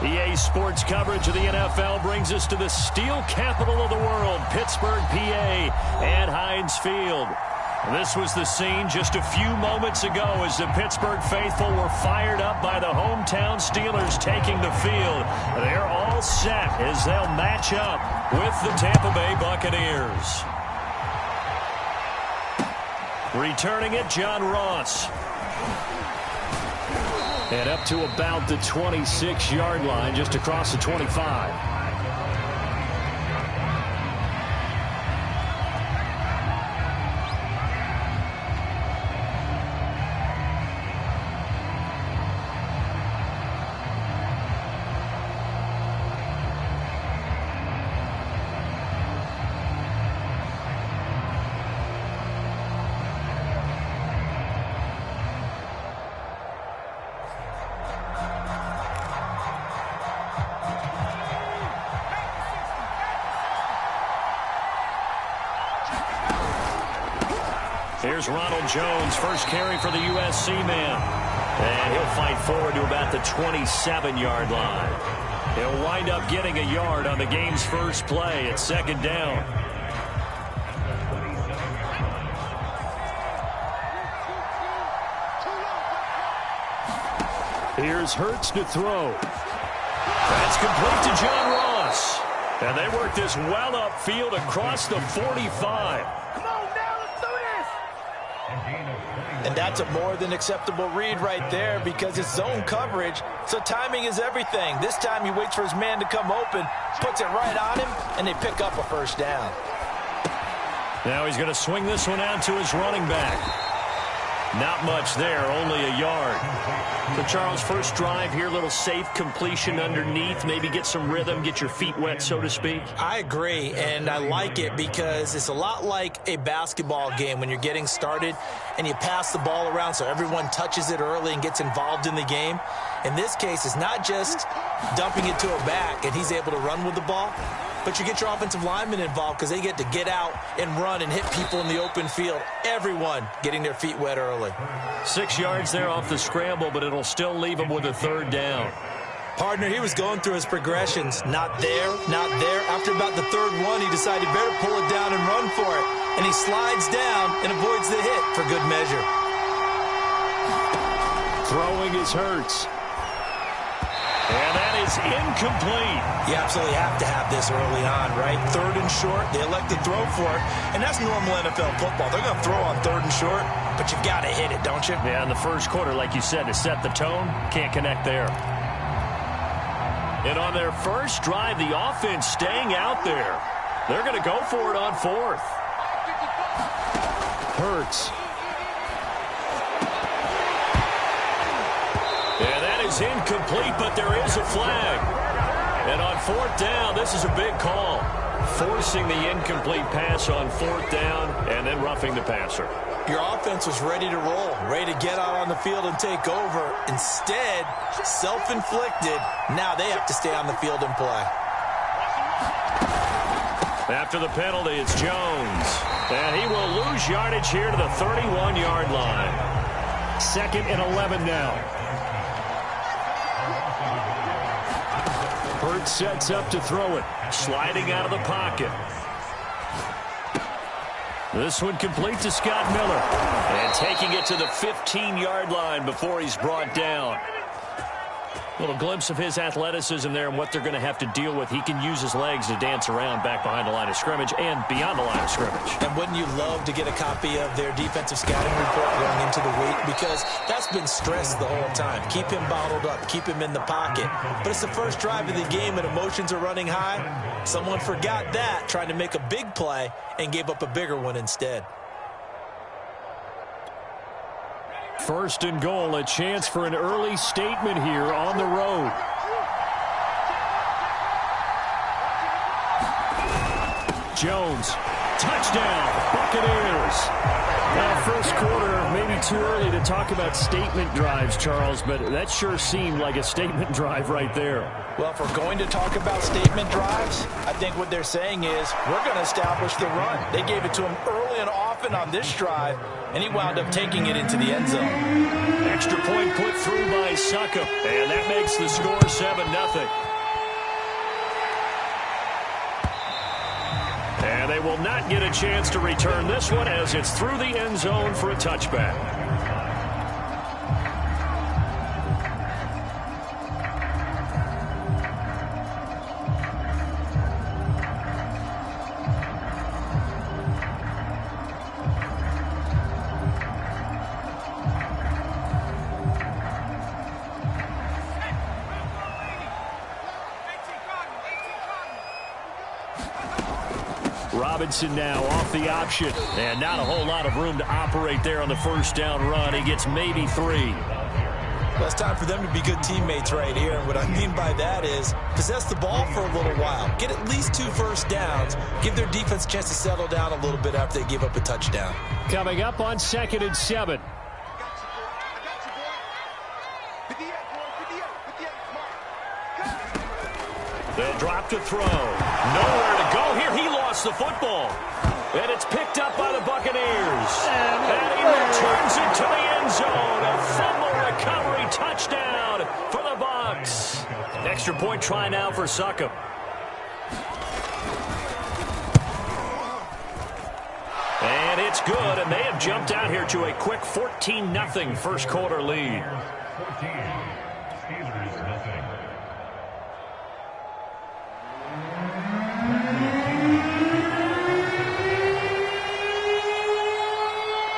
EA Sports coverage of the NFL brings us to the steel capital of the world, Pittsburgh, PA, at Heinz Field. This was the scene just a few moments ago as the Pittsburgh faithful were fired up by the hometown Steelers taking the field. They're all set as they'll match up with the Tampa Bay Buccaneers. Returning it, John Ross. And up to about the 26-yard line, just across the 25. Here's Ronald Jones, first carry for the USC man. And he'll fight forward to about the 27-yard line. He'll wind up getting a yard on the game's first play at second down. Here's Hurts to throw. That's complete to John Ross. And they work this well upfield across the 45. And that's a more than acceptable read right there because it's zone coverage, so timing is everything. This time he waits for his man to come open, puts it right on him, and they pick up a first down. Now he's going to swing this one out to his running back. Not much there, only a yard. So, Charles, first drive here, little safe completion underneath, maybe get some rhythm, get your feet wet, so to speak. I agree, and I like it because it's a lot like a basketball game when you're getting started and you pass the ball around so everyone touches it early and gets involved in the game. In this case, it's not just dumping it to a back and he's able to run with the ball, but you get your offensive linemen involved because they get to get out and run and hit people in the open field. Everyone getting their feet wet early. 6 yards there off the scramble, but it'll still leave him with a third down. Partner, he was going through his progressions. Not there, not there. After about the third one, he decided better pull it down and run for it. And he slides down and avoids the hit for good measure. Throwing is Hurts. And that is incomplete. You absolutely have to have this early on, right? Third and short, they elect to throw for it. And that's normal NFL football. They're going to throw on third and short, but you've got to hit it, don't you? Yeah, in the first quarter, like you said, to set the tone, can't connect there. And on their first drive, the offense staying out there. They're going to go for it on fourth. Hurts. And that is incomplete, but there is a flag. And on fourth down, this is a big call. Forcing the incomplete pass on fourth down and then roughing the passer. Your offense was ready to roll, ready to get out on the field and take over. Instead, self-inflicted. Now they have to stay on the field and play. After the penalty, it's Jones. And he will lose yardage here to the 31-yard line. Second and 11 now. Hurts sets up to throw it. Sliding out of the pocket. This one complete to Scott Miller. And taking it to the 15-yard line before he's brought down. A little glimpse of his athleticism there and what they're going to have to deal with. He can use his legs to dance around back behind the line of scrimmage and beyond the line of scrimmage. And wouldn't you love to get a copy of their defensive scouting report going into the week? Because that's been stressed the whole time. Keep him bottled up. Keep him in the pocket. But it's the first drive of the game and emotions are running high. Someone forgot that, trying to make a big play and gave up a bigger one instead. First and goal, a chance for an early statement here on the road. Jones touchdown, Buccaneers. Now, first quarter, maybe too early to talk about statement drives, Charles, but that sure seemed like a statement drive right there. Well, if we're going to talk about statement drives, I think what they're saying is we're going to establish the run. They gave it to him early and often on this drive, and he wound up taking it into the end zone. Extra point put through by Succop, and that makes the score 7-0. And they will not get a chance to return this one as it's through the end zone for a touchback. Robinson now off the option, and not a whole lot of room to operate there on the first down run. He gets maybe 3. Well, it's time for them to be good teammates right here, and what I mean by that is possess the ball for a little while, get at least 2 first downs, give their defense a chance to settle down a little bit after they give up a touchdown. Coming up on 2nd and 7. They'll drop to throw. Nowhere to go here. He lost the football. And it's picked up by the Buccaneers. And he returns it to the end zone. A fumble recovery touchdown for the Bucs. Extra point try now for Succop. And it's good. And they have jumped out here to a quick 14-0 first quarter lead.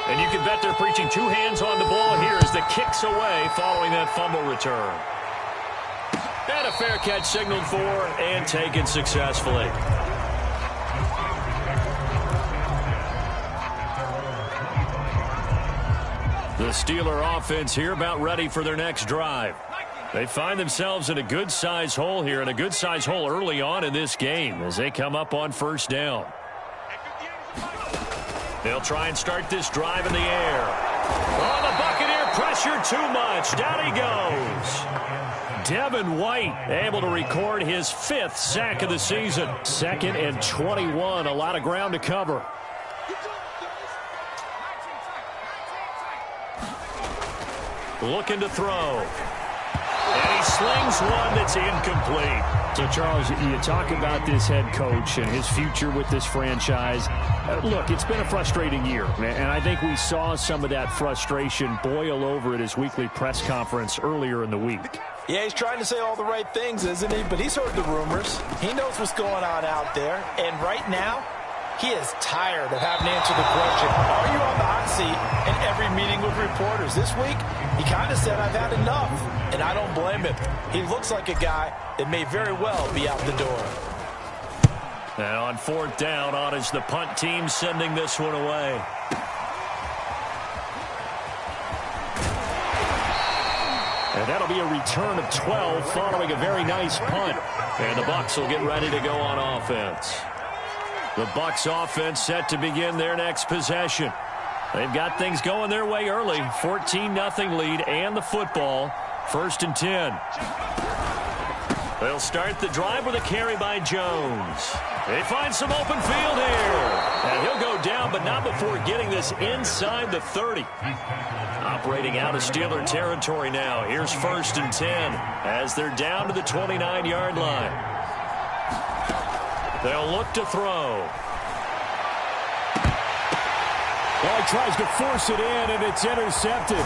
And you can bet they're preaching 2 hands on the ball here as the kick's away following that fumble return. And a fair catch signaled for and taken successfully. The Steeler offense here about ready for their next drive. They find themselves in a good-sized hole here, and a good-sized hole early on in this game as they come up on first down. They'll try and start this drive in the air. Oh, the Buccaneer pressure too much. Down he goes. Devin White able to record his 5th sack of the season. 2nd and 21. A lot of ground to cover. Looking to throw. And he slings one that's incomplete. So, Charles, you talk about this head coach and his future with this franchise. Look, it's been a frustrating year, and I think we saw some of that frustration boil over at his weekly press conference earlier in the week. Yeah, he's trying to say all the right things, isn't he? But he's heard the rumors. He knows what's going on out there. And right now, he is tired of having to answer the question, are you on the hot seat in every meeting with reporters? This week, he kind of said, I've had enough. And I don't blame him. He looks like a guy that may very well be out the door. And on 4th down, on is the punt team sending this one away. And that'll be a return of 12 following a very nice punt. And the Bucs will get ready to go on offense. The Bucs offense set to begin their next possession. They've got things going their way early. 14-0 lead and the football. 1st and 10. They'll start the drive with a carry by Jones. They find some open field here. And he'll go down, but not before getting this inside the 30. Operating out of Steeler territory now. Here's 1st and 10 as they're down to the 29-yard line. They'll look to throw. Well, he tries to force it in, and it's intercepted.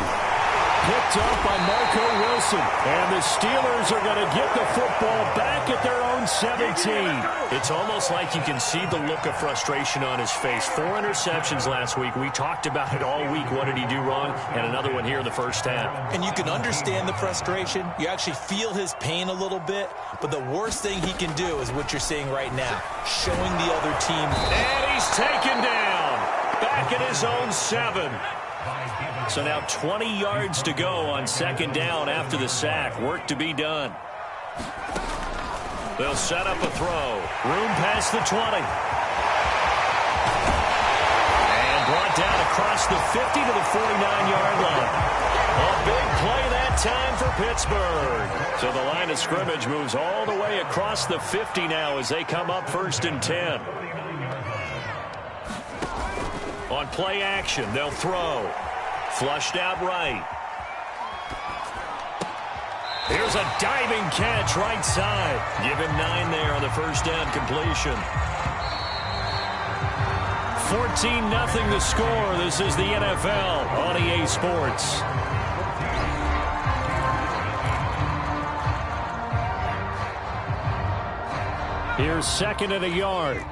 Picked up by Marco Wilson. And the Steelers are going to get the football back at their own 17. It's almost like you can see the look of frustration on his face. 4 interceptions last week. We talked about it all week. What did he do wrong? And another one here in the first half. And you can understand the frustration. You actually feel his pain a little bit. But the worst thing he can do is what you're seeing right now, showing the other team. And he's taken down. Back at his own 7. So now 20 yards to go on 2nd down after the sack. Work to be done. They'll set up a throw. Room past the 20. across the 50 to the 49-yard line. A big play that time for Pittsburgh. So the line of scrimmage moves all the way across the 50 now as they come up 1st and 10. On play action, they'll throw. Flushed out right. Here's a diving catch right side. Give him 9 there on the first down completion. 14-0 the score. This is the NFL on EA Sports. Here's 2nd and a yard.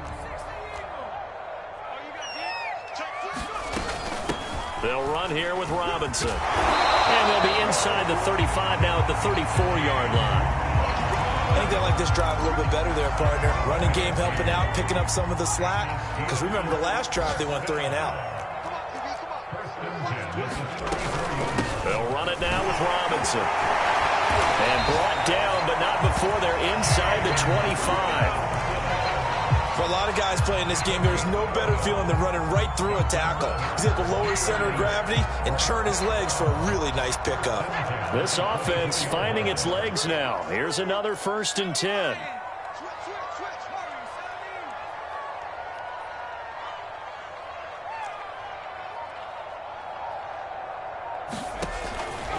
They'll run here with Robinson. And they'll be inside the 35 now at the 34-yard line. I think they like this drive a little bit better there, partner. Running game helping out, picking up some of the slack. Because remember the last drive, they went 3 and out. They'll run it now with Robinson. And brought down, but not before they're inside the 25. For a lot of guys playing this game, there's no better feeling than running right through a tackle. He's able to lower his center of gravity and turn his legs for a really nice pickup. This offense finding its legs now. Here's another 1st and 10.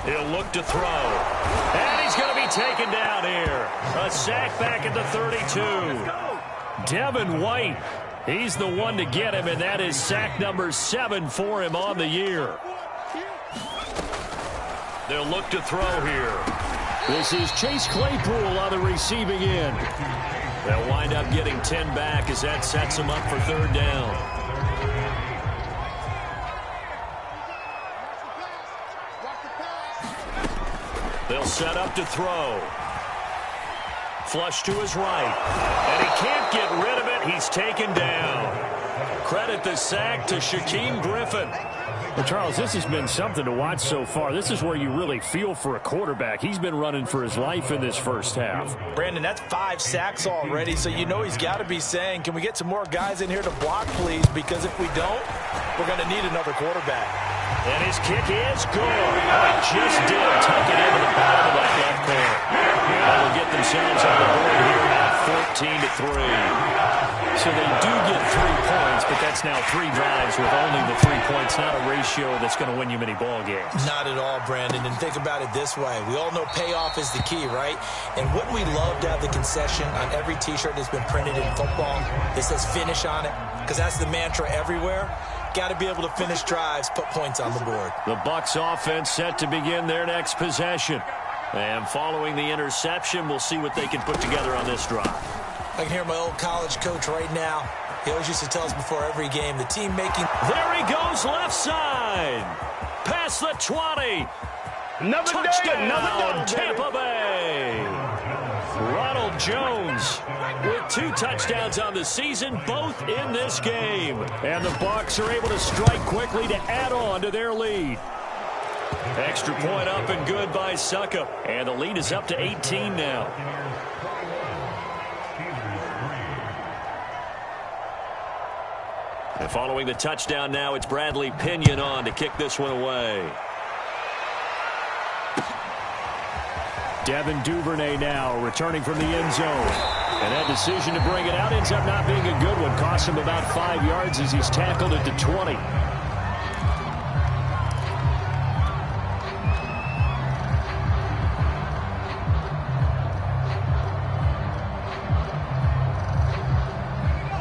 He'll look to throw. And he's going to be taken down here. A sack back at the 32. Devin White, he's the one to get him, and that is sack number 7 for him on the year. They'll look to throw here. This is Chase Claypool on the receiving end. They'll wind up getting 10 back as that sets them up for 3rd down. They'll set up to throw. Flush to his right. And he can't get rid of it. He's taken down. Credit the sack to Shaquem Griffin. Well, Charles, this has been something to watch so far. This is where you really feel for a quarterback. He's been running for his life in this first half. Brandon, that's 5 sacks already, so you know he's got to be saying, can we get some more guys in here to block, please? Because if we don't, we're going to need another quarterback. And his kick is good. Just did tuck it into the bottom of that left corner. And they'll get themselves on the board here at 14-3. So they do get 3 points, but that's now 3 drives with only the 3 points. Not a ratio that's going to win you many ball games. Not at all, Brandon. And think about it this way. We all know payoff is the key, right? And wouldn't we love to have the concession on every T-shirt that's been printed in football that says finish on it? Because that's the mantra everywhere. Got to be able to finish drives, put points on the board. The Bucs offense set to begin their next possession. And following the interception, we'll see what they can put together on this drive. I can hear my old college coach right now. He always used to tell us before every game, the team making... There he goes, left side. Past the 20. Touchdown, Tampa Bay. Ronald Jones with 2 touchdowns on the season, both in this game. And the Bucs are able to strike quickly to add on to their lead. Extra point up and good by Suckup. And the lead is up to 18 now. And following the touchdown now, it's Bradley Pinion on to kick this one away. Devin Duvernay now returning from the end zone. And that decision to bring it out ends up not being a good one. Cost him about 5 yards as he's tackled at the 20.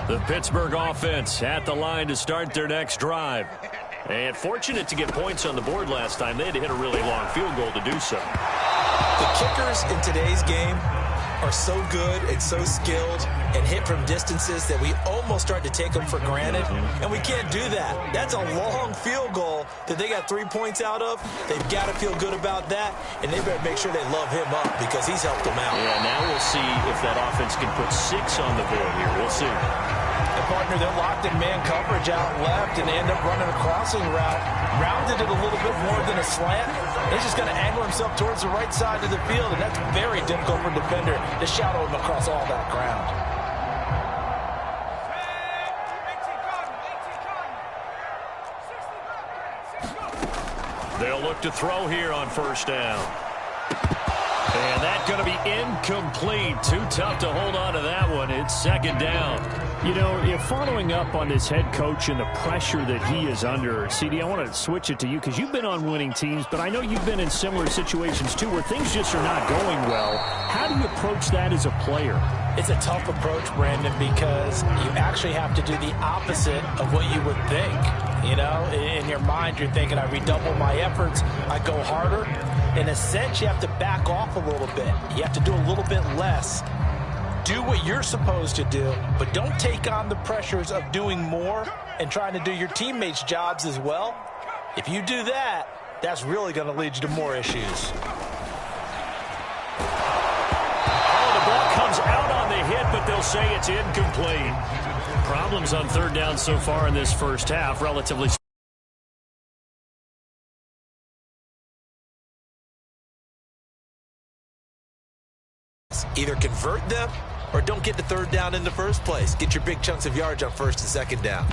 The Pittsburgh offense at the line to start their next drive. And fortunate to get points on the board last time. They had to hit a really long field goal to do so. The kickers in today's game are so good and so skilled and hit from distances that we almost start to take them for granted, and we can't do that. That's a long field goal that they got 3 points out of. They've got to feel good about that, and they better make sure they love him up because he's helped them out. Yeah, now we'll see if that offense can put 6 on the board here. We'll see. And partner, they're locked in man coverage out left, and they end up running a crossing route. Rounded it a little bit more than a slant. He's just going to angle himself towards the right side of the field, and that's very difficult for a defender to shadow him across all that ground. They'll look to throw here on first down. And that's going to be incomplete. Too tough to hold on to that one. It's second down. You know, if following up on this head coach and the pressure that he is under, CD, I want to switch it to you because you've been on winning teams, but I know you've been in similar situations too where things just are not going well. How do you approach that as a player? It's a tough approach, Brandon, because you actually have to do the opposite of what you would think. You know, in your mind, you're thinking, I redouble my efforts, I go harder. In a sense, you have to back off a little bit. You have to do a little bit less. Do what you're supposed to do, but don't take on the pressures of doing more and trying to do your teammates' jobs as well. If you do that, that's really going to lead you to more issues. Oh, the ball comes out on the hit, but they'll say it's incomplete. Problems on third down so far in this first half, relatively. Either convert them or don't get the third down in the first place. Get your big chunks of yards on first and second down.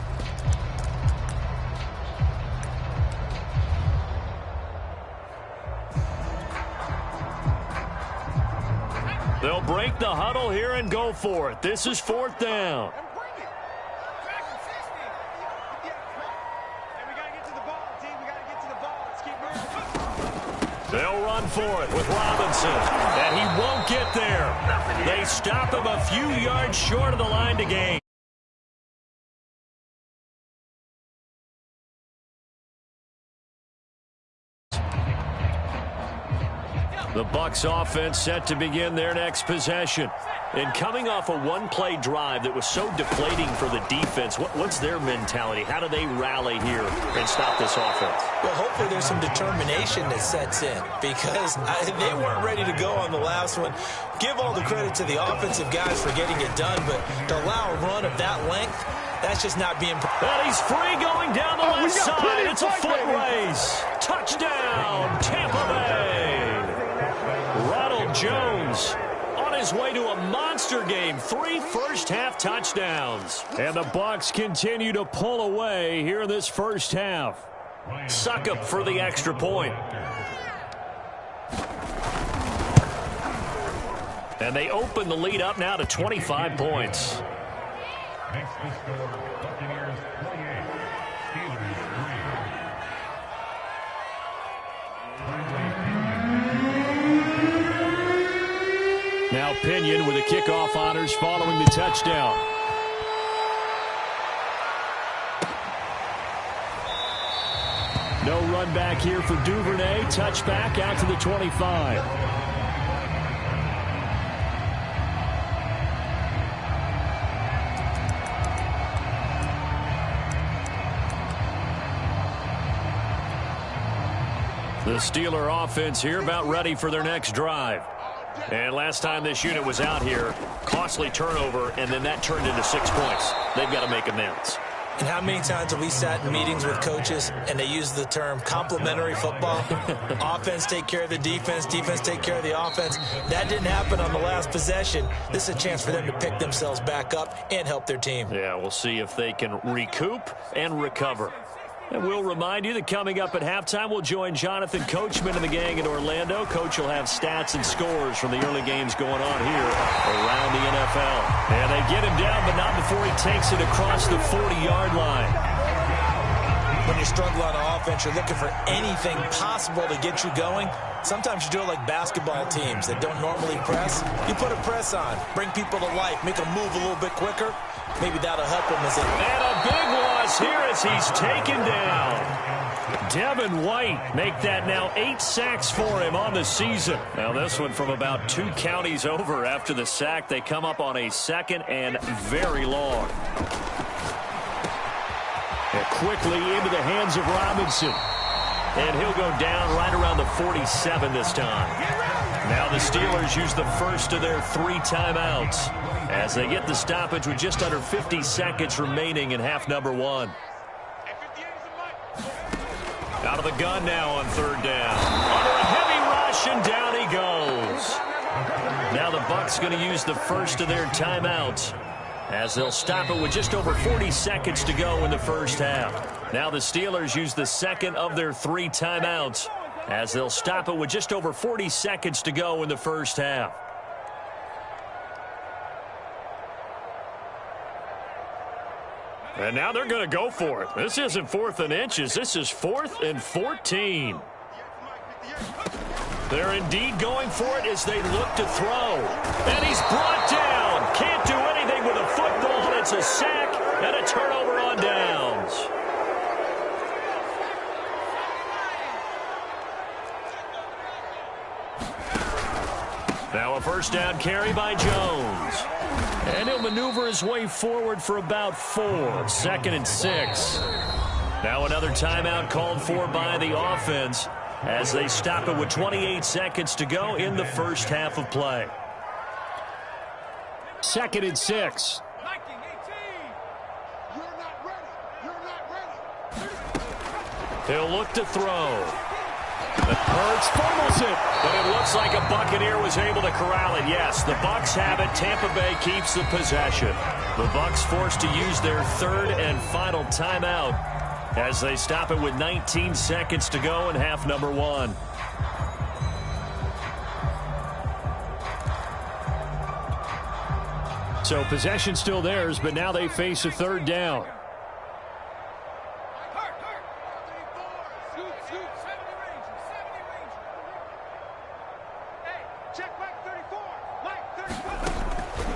They'll break the huddle here and go for it. This is fourth down. They'll run for it with Robinson, and he won't get there. They stop him a few yards short of the line to gain. The Bucs offense set to begin their next possession. And coming off a one-play drive that was so deflating for the defense, what's their mentality? How do they rally here and stop this offense? Well, hopefully there's some determination that sets in because they weren't ready to go on the last one. Give all the credit to the offensive guys for getting it done, but to allow a run of that length, that's just not being... Well, he's free going down the left side. It's a foot race. Touchdown, Tampa Bay. Ronald Jones on his way to a monster game. 3 first-half touchdowns. And the Bucs continue to pull away here in this first half. Succop for the extra point. And they open the lead up now to 25 points. Next to score, Buccaneers 28, Steelers 3. Now Pinion with the kickoff honors following the touchdown. No run back here for Duvernay. Touchback out to the 25. The Steeler offense here about ready for their next drive. And last time this unit was out here, costly turnover, and then that turned into 6 points. They've got to make amends. And how many times have we sat in meetings with coaches and they use the term complementary football? Offense take care of the defense, defense take care of the offense. That didn't happen on the last possession. This is a chance for them to pick themselves back up and help their team. Yeah, we'll see if they can recoup and recover. And we'll remind you that coming up at halftime, we'll join Jonathan Coachman and the gang in Orlando. Coach will have stats and scores from the early games going on here around the NFL. And they get him down, but not before he takes it across the 40-yard line. When you struggle on offense, you're looking for anything possible to get you going. Sometimes you do it like basketball teams that don't normally press. You put a press on, bring people to life, make them move a little bit quicker. Maybe that'll help him as it... And a big loss here as he's taken down. Devin White make that now 8 sacks for him on the season. Now this one from about 2 counties over after the sack. They come up on a second and very long. And quickly into the hands of Robinson. And he'll go down right around the 47 this time. Now the Steelers use the first of their 3 timeouts as they get the stoppage with just under 50 seconds remaining in half number 1. Out of the gun now on third down. Under a heavy rush, and down he goes. Now the Bucs going to use the first of their timeouts as they'll stop it with just over 40 seconds to go in the first half. Now the Steelers use the second of their 3 timeouts as they'll stop it with just over 40 seconds to go in the first half. And now they're going to go for it. This isn't 4th and inches. This is 4th and 14. They're indeed going for it as they look to throw. And he's brought down. Can't do anything with a football. And it's a sack and a turnover on downs. Now a first down carry by Jones. And he'll maneuver his way forward for about 4. 2nd and 6. Now another timeout called for by the offense as they stop it with 28 seconds to go in the first half of play. 2nd and 6. He'll look to throw. Hurts fumbles it, but it looks like a Buccaneer was able to corral it. Yes, the Bucs have it. Tampa Bay keeps the possession. The Bucs forced to use their 3rd and final timeout as they stop it with 19 seconds to go in half number 1. So possession still theirs, but now they face a 3rd down.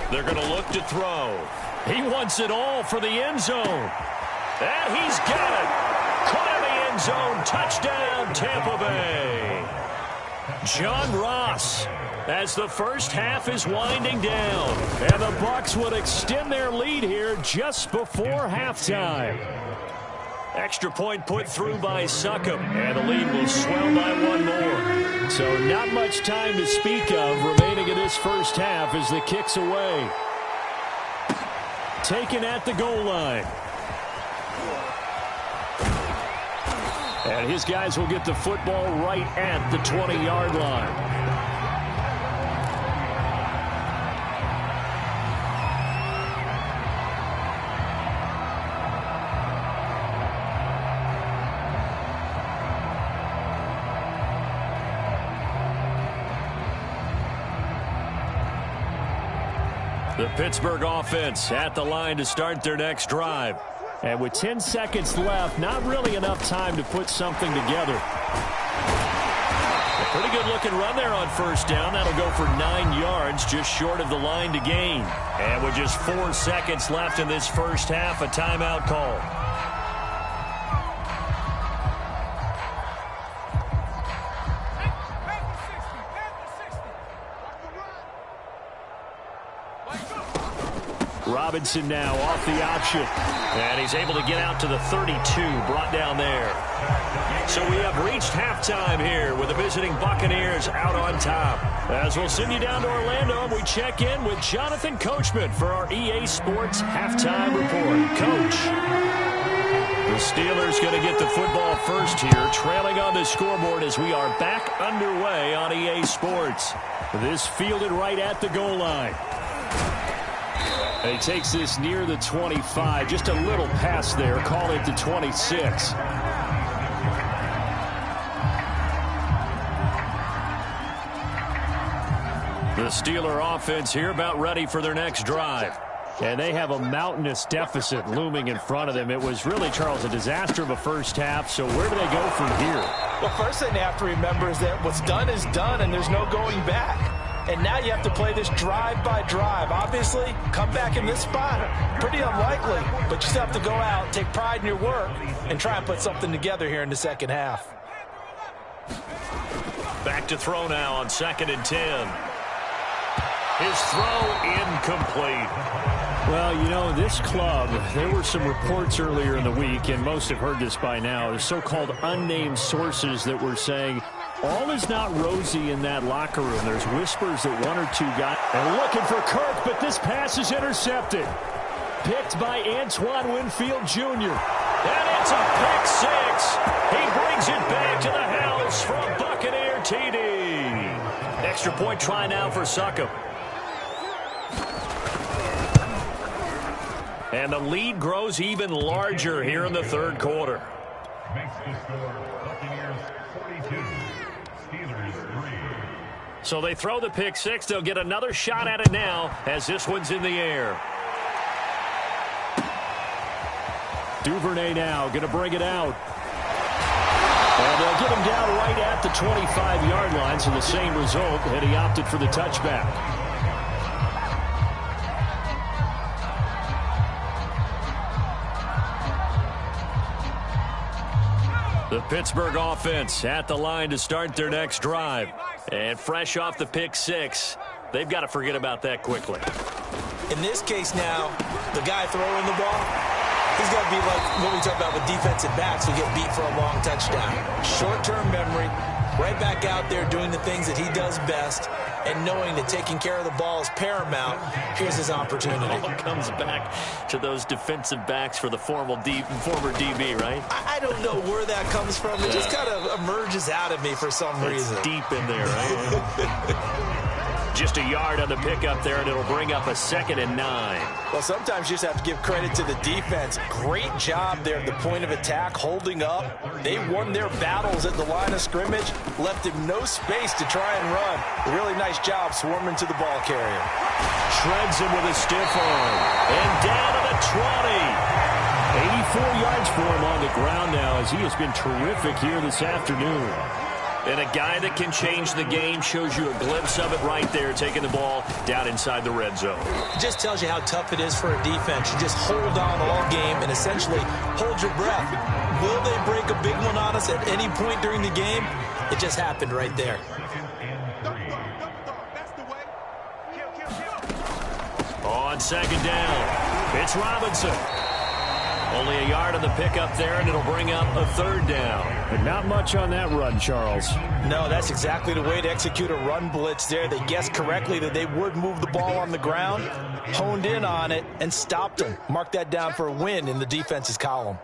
They're going to look to throw. He wants it all for the end zone. And he's got it. Caught in the end zone. Touchdown, Tampa Bay. John Ross, as the first half is winding down. And the Bucs would extend their lead here just before halftime. Extra point put through by Succop. And the lead will swell by 1 more. So not much time to speak of remaining in this first half as the kick's away. Taken at the goal line. And his guys will get the football right at the 20-yard line. The Pittsburgh offense at the line to start their next drive. And with 10 seconds left, not really enough time to put something together. A pretty good looking run there on first down. That'll go for 9 yards, just short of the line to gain. And with just 4 seconds left in this first half, a timeout call. Robinson now off the option. And he's able to get out to the 32, brought down there. So we have reached halftime here with the visiting Buccaneers out on top. As we'll send you down to Orlando, and we check in with Jonathan Coachman for our EA Sports Halftime Report. Coach. The Steelers going to get the football first here, trailing on the scoreboard as we are back underway on EA Sports. This fielded right at the goal line. He takes this near the 25. Just a little pass there. Call it the 26. The Steeler offense here about ready for their next drive. And they have a mountainous deficit looming in front of them. It was really, Charles, a disaster of a first half. So where do they go from here? Well, first thing they have to remember is that what's done is done, and there's no going back. And now you have to play this drive by drive. Obviously, come back in this spot, pretty unlikely. But you still have to go out, take pride in your work, and try and put something together here in the second half. Back to throw now on 2nd and 10. His throw incomplete. Well, you know, this club, there were some reports earlier in the week, and most have heard this by now, the so-called unnamed sources that were saying all is not rosy in that locker room. There's whispers that 1 or 2 guys are looking for Kirk, but this pass is intercepted. Picked by Antoine Winfield Jr. And it's a pick 6. He brings it back to the house for a Buccaneer TD. Extra point try now for Succop. And the lead grows even larger here in the third quarter. Makes the score Buccaneers 42, Steelers 3. So they throw the pick six. They'll get another shot at it now as this one's in the air. Duvernay now going to bring it out. And they'll get him down right at the 25-yard line, so the same result, and he opted for the touchback. The Pittsburgh offense at the line to start their next drive. And fresh off the pick six, they've got to forget about that quickly. In this case now, the guy throwing the ball, he's got to be like what we talk about with defensive backs who get beat for a long touchdown. Short-term memory, right back out there doing the things that he does best, and knowing that taking care of the ball is paramount. Here's his opportunity. It all comes back to those defensive backs for the former DB, right? I don't know where that comes from. It just kind of emerges out of me for some reason. It's deep in there, right? Just a yard on the pickup there, and it'll bring up a 2nd and 9. Well, sometimes you just have to give credit to the defense. Great job there at the point of attack, holding up. They won their battles at the line of scrimmage, left him no space to try and run. A really nice job swarming to the ball carrier. Shreds him with a stiff arm. And down to the 20. 84 yards for him on the ground now, as he has been terrific here this afternoon. And a guy that can change the game, shows you a glimpse of it right there, taking the ball down inside the red zone. It just tells you how tough it is for a defense. You just hold on all game and essentially hold your breath. Will they break a big one on us at any point during the game? It just happened right there. On 2nd down, it's Robinson. Only a yard on the pickup there, and it'll bring up a 3rd down. But not much on that run, Charles. No, that's exactly the way to execute a run blitz there. They guessed correctly that they would move the ball on the ground, honed in on it, and stopped them. Mark that down for a win in the defense's column.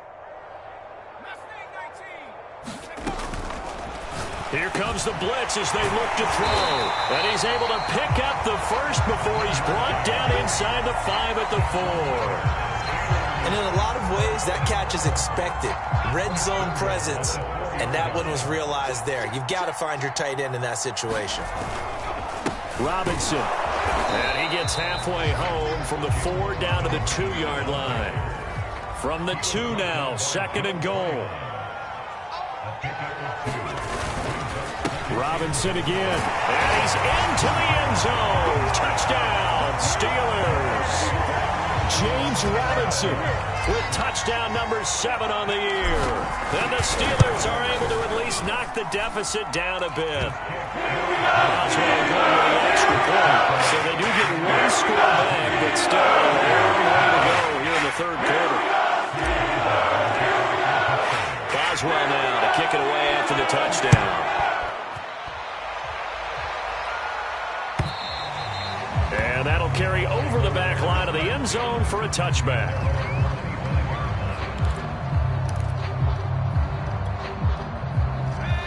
Here comes the blitz as they look to throw. And he's able to pick up the first before he's brought down inside the 5 at the 4. And in a lot of ways, that catch is expected. Red zone presence, and that one was realized there. You've got to find your tight end in that situation. Robinson. And he gets halfway home from the 4 down to the 2-yard line. From the 2 now, 2nd and goal. Robinson again. And he's into the end zone. Touchdown, Steelers. James Robinson with touchdown number 7 on the year. Then the Steelers are able to at least knock the deficit down a bit. Oswald going with the extra point. So they do get 1 score back, but still a long way to go here in the 3rd quarter. Oswald now to kick it away after the touchdown. And that'll carry over the back line of the end zone for a touchback.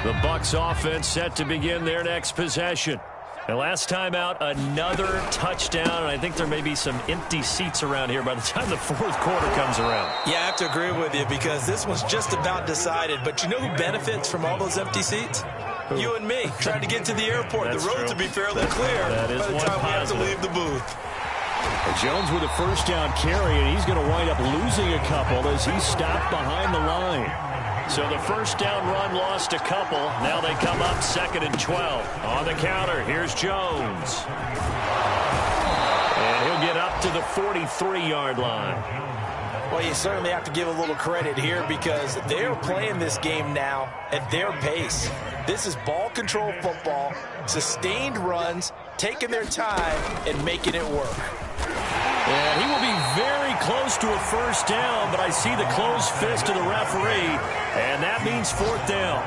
The Bucs offense set to begin their next possession. And last time out, another touchdown. And I think there may be some empty seats around here by the time the 4th quarter comes around. Yeah, I have to agree with you because this one's just about decided. But you know who benefits from all those empty seats? Who? You and me, trying to get to the airport. That's the roads will be fairly clear by the time we have to leave the booth. Jones with a 1st down carry, and he's going to wind up losing a couple as he's stopped behind the line. So the 1st down run lost a couple. Now they come up 2nd and 12. On the counter, here's Jones. And he'll get up to the 43-yard line. Well, you certainly have to give a little credit here because they're playing this game now at their pace. This is ball control football, sustained runs, taking their time, and making it work. And he will be very close to a 1st down, but I see the closed fist of the referee, and that means 4th down.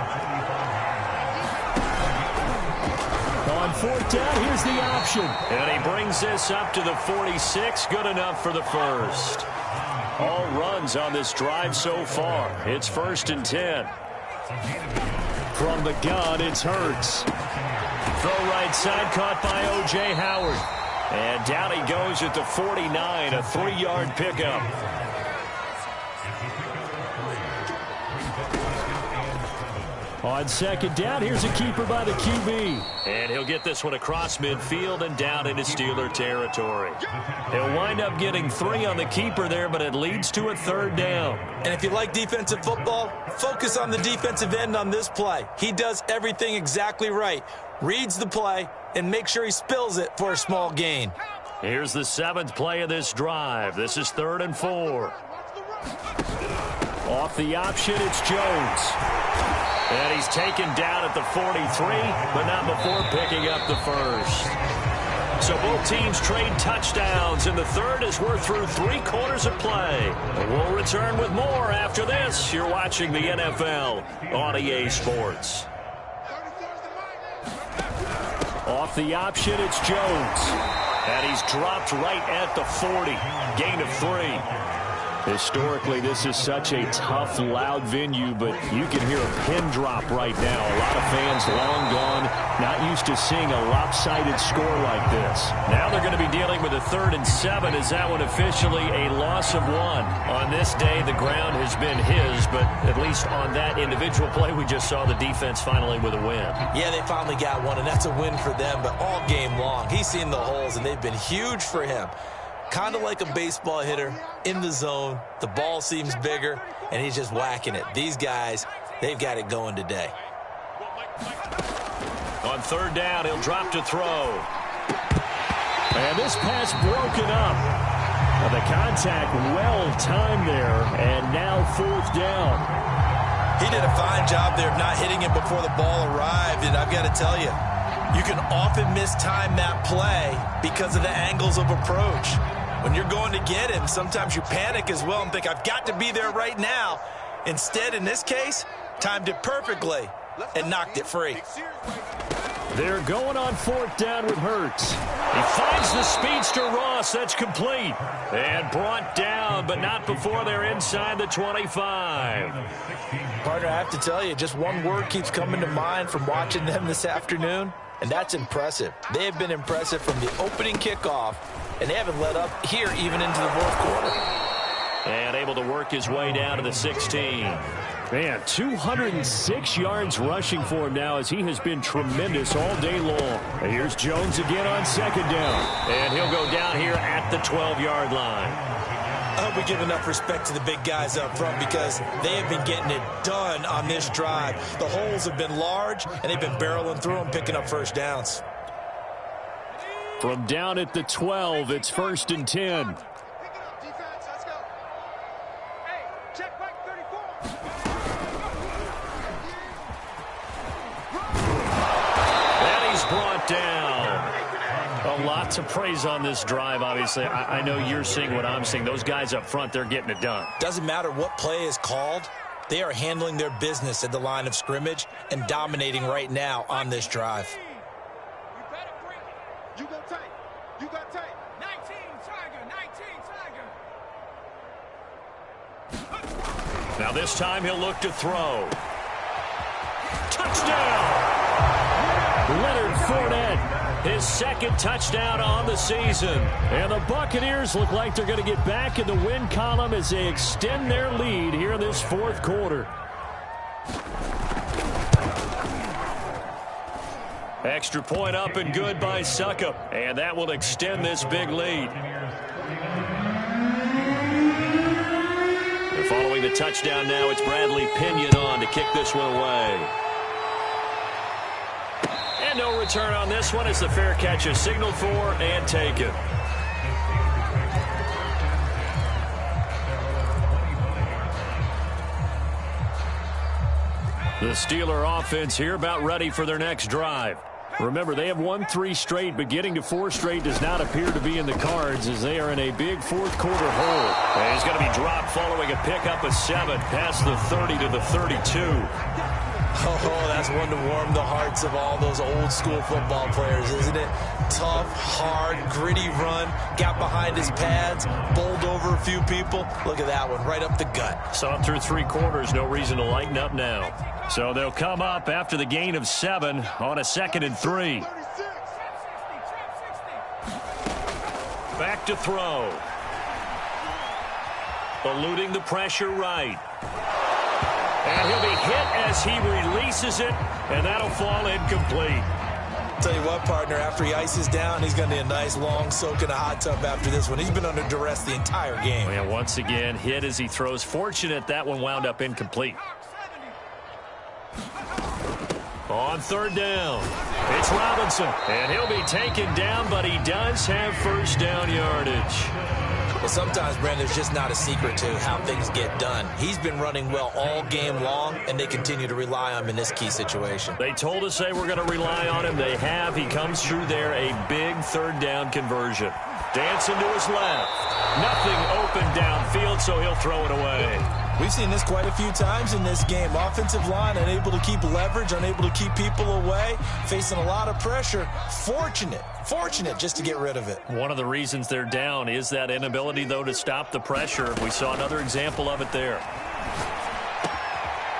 On 4th down, here's the option. And he brings this up to the 46, good enough for the 1st. All runs on this drive so far. It's 1st and 10. From the gun, it's Hurts. Throw right side, caught by O.J. Howard. And down he goes at the 49, a 3-yard pickup. On second down, here's a keeper by the QB. And he'll get this one across midfield and down into Steeler territory. He'll wind up getting 3 on the keeper there, but it leads to a 3rd down. And if you like defensive football, focus on the defensive end on this play. He does everything exactly right. Reads the play and make sure he spills it for a small gain. Here's the 7th play of this drive. This is 3rd and 4. Off the option, it's Jones. And he's taken down at the 43, but not before picking up the first. So both teams trade touchdowns, and the 3rd as we're through 3 quarters of play. We'll return with more after this. You're watching the NFL on EA Sports. Off the option, it's Jones. And he's dropped right at the 40. Gain of 3. Historically, this is such a tough, loud venue, but you can hear a pin drop right now. A lot of fans long gone, not used to seeing a lopsided score like this. Now they're going to be dealing with a 3rd and 7. Is that one officially a loss of 1? On this day, the ground has been his, but at least on that individual play, we just saw the defense finally with a win. Yeah, they finally got one, and that's a win for them, but all game long, he's seen the holes, and they've been huge for him. Kind of like a baseball hitter in the zone. The ball seems bigger, and he's just whacking it. These guys, they've got it going today. On 3rd down, he'll drop to throw. And this pass broken up. The contact well-timed there, and now 4th down. He did a fine job there of not hitting him before the ball arrived, and I've got to tell you, you can often mistime that play because of the angles of approach. When you're going to get him, sometimes you panic as well and think, I've got to be there right now. Instead, in this case, timed it perfectly and knocked it free. They're going on 4th down with Hurts. He finds the speedster Ross. That's complete. And brought down, but not before they're inside the 25. Partner, I have to tell you, just one word keeps coming to mind from watching them this afternoon, and that's impressive. They have been impressive from the opening kickoff, and they haven't let up here even into the 4th quarter. And able to work his way down to the 16. Man, 206 yards rushing for him now as he has been tremendous all day long. And here's Jones again on 2nd down. And he'll go down here at the 12-yard line. I hope we give enough respect to the big guys up front because they have been getting it done on this drive. The holes have been large, and they've been barreling through them, picking up first downs. From down at the 12, it's 1st and 10. A lot to praise on this drive, obviously. I know you're seeing what I'm seeing. Those guys up front, they're getting it done. Doesn't matter what play is called. They are handling their business at the line of scrimmage and dominating right now on this drive. You go tight. You got tight. 19 Tiger. Now this time he'll look to throw. Touchdown! Leonard Fournette. His 2nd touchdown on the season. And the Buccaneers look like they're going to get back in the win column as they extend their lead here in this 4th quarter. Extra point up and good by Suckup. And that will extend this big lead. And following the touchdown now, it's Bradley Pinion on to kick this one away. And no return on this one as the fair catch is signaled for and taken. The Steeler offense here about ready for their next drive. Remember, they have won 3 straight, but getting to 4 straight does not appear to be in the cards as they are in a big 4th quarter hole. And he's going to be dropped following a pickup of 7 past the 30 to the 32. Oh, that's one to warm the hearts of all those old school football players, isn't it? Tough, hard, gritty run, got behind his pads, bowled over a few people. Look at that one, right up the gut. Saw him through 3 quarters, no reason to lighten up now. So they'll come up after the gain of 7 on a 2nd and 3. Back to throw. Eluding the pressure right. And he'll be hit as he releases it, and that'll fall incomplete. Tell you what, partner, after he ices down, he's going to need a nice long soak in a hot tub after this one. He's been under duress the entire game. And once again, hit as he throws. Fortunate that one wound up incomplete. On third down, it's Robinson, and he'll be taken down, but he does have first down yardage. Well, sometimes, Brandon, there's just not a secret to how things get done. He's been running well all game long, and they continue to rely on him in this key situation. They told us they were going to rely on him. They have. He comes through there, a big third down conversion. Dancing to his left. Nothing open downfield, so he'll throw it away. We've seen this quite a few times in this game. Offensive line unable to keep leverage, unable to keep people away, facing a lot of pressure. Fortunate just to get rid of it. One of the reasons they're down is that inability, though, to stop the pressure. We saw another example of it there.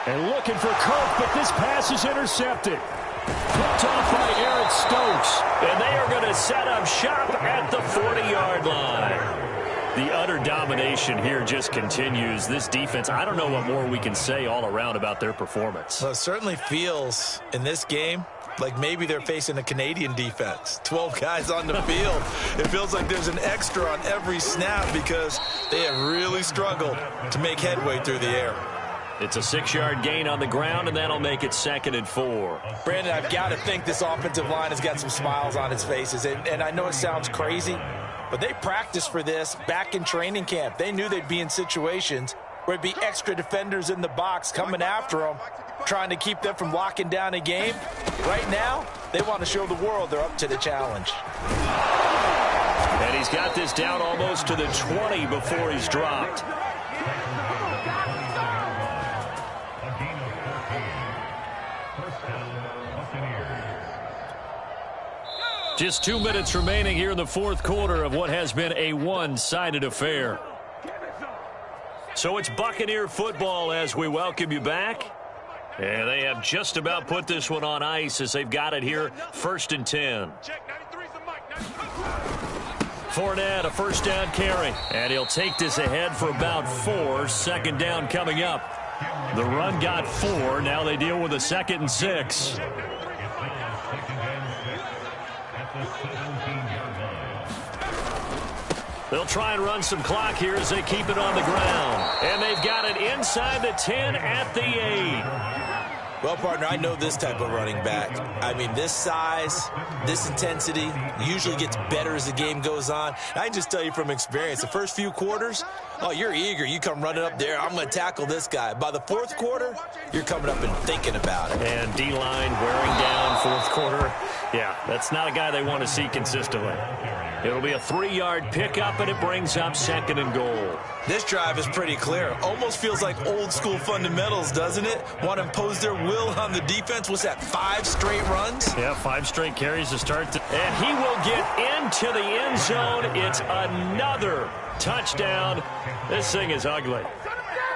And looking for Cook, but this pass is intercepted. Picked off by Eric Stokes. And they are going to set up shop at the 40-yard line. The utter domination here just continues. This defense, I don't know what more we can say all around about their performance. Well, it certainly feels in this game like maybe they're facing a Canadian defense. 12 guys on the field. It feels like there's an extra on every snap because they have really struggled to make headway through the air. It's a 6-yard gain on the ground, and that'll make it 2nd and 4. Brandon, I've got to think this offensive line has got some smiles on its faces. And I know it sounds crazy, but they practiced for this back in training camp. They knew they'd be in situations where it'd be extra defenders in the box coming after them, trying to keep them from locking down a game. Right now, they want to show the world they're up to the challenge. And he's got this down almost to the 20 before he's dropped. Just 2 minutes remaining here in the fourth quarter of what has been a one-sided affair. So it's Buccaneer football as we welcome you back. And they have just about put this one on ice as they've got it here, 1st and 10. Fournette, a first down carry. And he'll take this ahead for about 4. 2nd down coming up. The run got 4. Now they deal with a 2nd and 6. They'll try and run some clock here as they keep it on the ground. And they've got it inside the 10 at the 8. Well, partner, I know this type of running back. I mean, this size, this intensity usually gets better as the game goes on. I can just tell you from experience, the first few quarters, oh, you're eager. You come running up there, I'm going to tackle this guy. By the fourth quarter, you're coming up and thinking about it. And D-line wearing down fourth quarter. Yeah, that's not a guy they want to see consistently. It'll be a 3-yard pickup, and it brings up 2nd and goal. This drive is pretty clear. Almost feels like old school fundamentals, doesn't it? Want to impose their will on the defense. What's that, 5 straight runs? Yeah, 5 straight carries to start. And he will get into the end zone. It's another touchdown. This thing is ugly.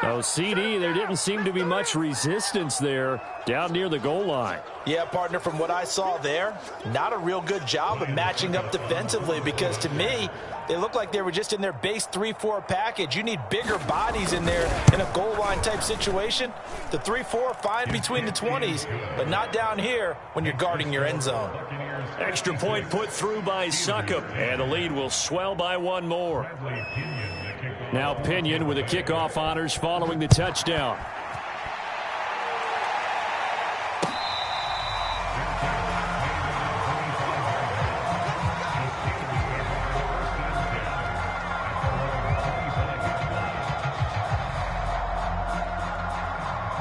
Oh, CD, there didn't seem to be much resistance there down near the goal line. Yeah, partner, from what I saw there, not a real good job of matching up defensively because to me, they look like they were just in their base 3-4 package. You need bigger bodies in there in a goal line type situation. The 3-4 fine between the 20s, but not down here when you're guarding your end zone. Extra point put through by Succop, and the lead will swell by 1 more. Now Pinion with the kickoff honors following the touchdown.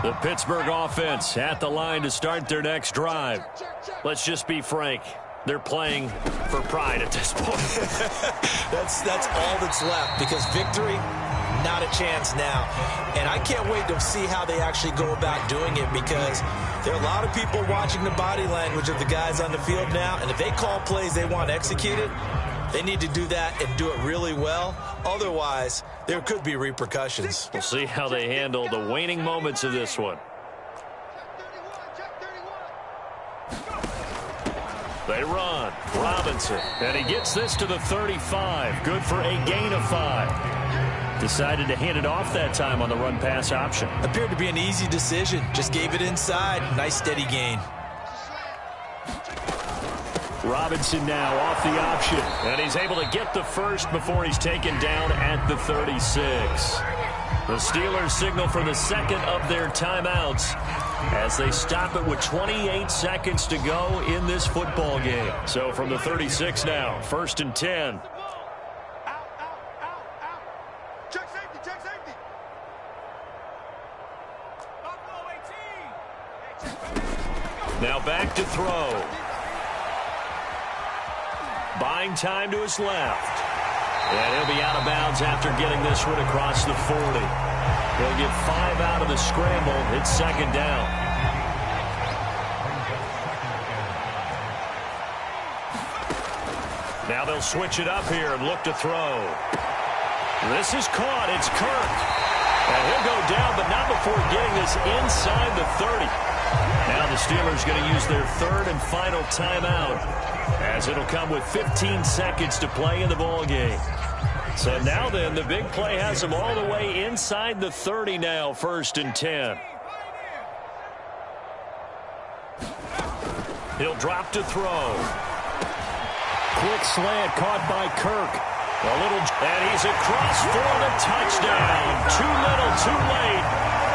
The Pittsburgh offense at the line to start their next drive. Let's just be frank. They're playing for pride at this point. That's all that's left because victory, not a chance now. And I can't wait to see how they actually go about doing it because there are a lot of people watching the body language of the guys on the field now. And if they call plays they want executed, they need to do that and do it really well. Otherwise, there could be repercussions. We'll see how they handle the waning moments of this one. They run. Robinson. And he gets this to the 35. Good for a gain of 5. Decided to hand it off that time on the run-pass option. Appeared to be an easy decision. Just gave it inside. Nice steady gain. Robinson now off the option. And he's able to get the first before he's taken down at the 36. The Steelers signal for the second of their timeouts as they stop it with 28 seconds to go in this football game. So from the 36 now, 1st and 10. Check safety, check safety. Now back to throw. Buying time to his left. And he'll be out of bounds after getting this one across the 40. He'll get 5 out of the scramble. It's second down. Now they'll switch it up here and look to throw. This is caught. It's Kirk. And he'll go down, but not before getting this inside the 30. Now the Steelers going to use their third and final timeout, as it'll come with 15 seconds to play in the ball game. So now then, the big play has them all the way inside the 30 now, 1st and 10. He'll drop to throw. Quick slant caught by Kirk. And he's across for the touchdown. Too little, too late.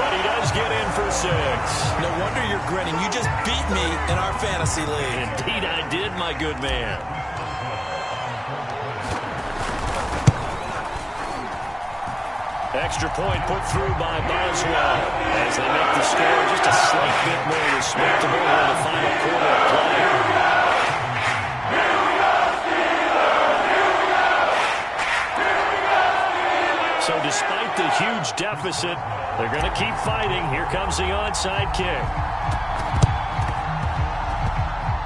But he does get in for 6. No wonder you're grinning. You just beat me in our fantasy league. Indeed I did, my good man. Extra point put through by Boswell as they make the score just a slight bit more respectable in the final quarter of play. So despite the huge deficit, they're going to keep fighting. Here comes the onside kick.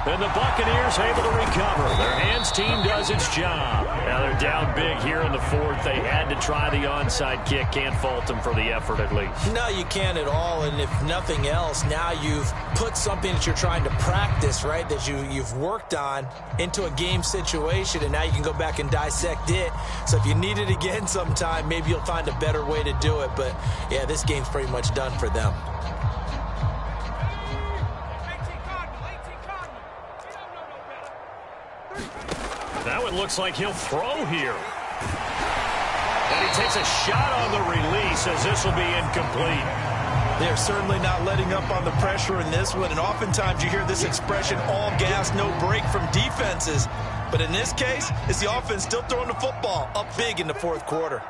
And the Buccaneers able to recover. Their hands team does its job. Now they're down big here in the 4th. They had to try the onside kick. Can't fault them for the effort at least. No, you can't at all. And if nothing else, now you've put something that you're trying to practice, right, that you've worked on into a game situation, and now you can go back and dissect it. So if you need it again sometime, maybe you'll find a better way to do it. But, yeah, this game's pretty much done for them. Now it looks like he'll throw here. And he takes a shot on the release as this will be incomplete. They're certainly not letting up on the pressure in this one, and oftentimes you hear this expression, all gas, no break from defenses. But in this case, it's the offense still throwing the football up big in the 4th quarter.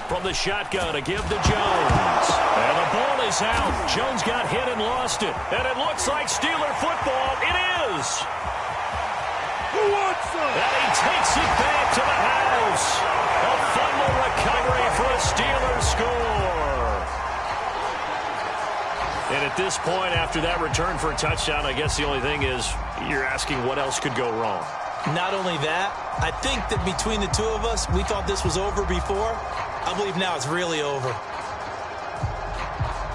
From the shotgun to give to Jones. And the ball is out. Jones got hit and lost it. And it looks like Steeler football. It is. Who wants some? And he takes it back to the house. A fumble recovery for a Steelers score. And at this point, after that return for a touchdown, I guess the only thing is you're asking what else could go wrong. Not only that, I think that between the two of us, we thought this was over before. I believe now it's really over.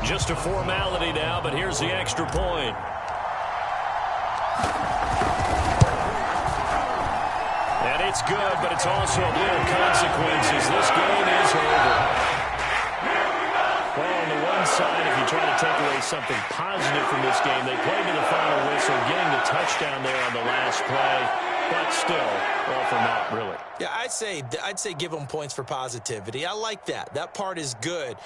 Just a formality now, but here's the extra point. And it's good, but it's also of little consequences. This game is over. Well, on the one side, if you try to take away something positive from this game, they played to the final whistle, getting the touchdown there on the last play. But still, all for naught, really. Yeah, I'd say give them points for positivity. I like that. That part is good.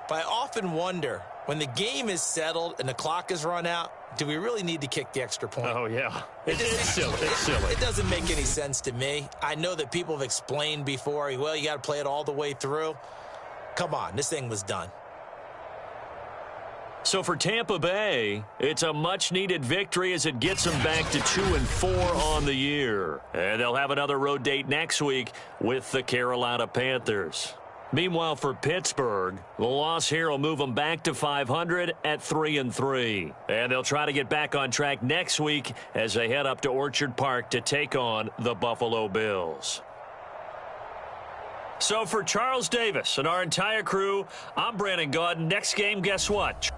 But I often wonder, when the game is settled and the clock is run out, do we really need to kick the extra point? Oh, yeah. It's silly. It's silly. It doesn't make any sense to me. I know that people have explained before, well, you got to play it all the way through. Come on, this thing was done. So for Tampa Bay, it's a much-needed victory as it gets them back to 2-4 on the year. And they'll have another road date next week with the Carolina Panthers. Meanwhile, for Pittsburgh, the loss here will move them back to 500 at 3-3. And they'll try to get back on track next week as they head up to Orchard Park to take on the Buffalo Bills. So for Charles Davis and our entire crew, I'm Brandon Gaudin. Next game, guess what?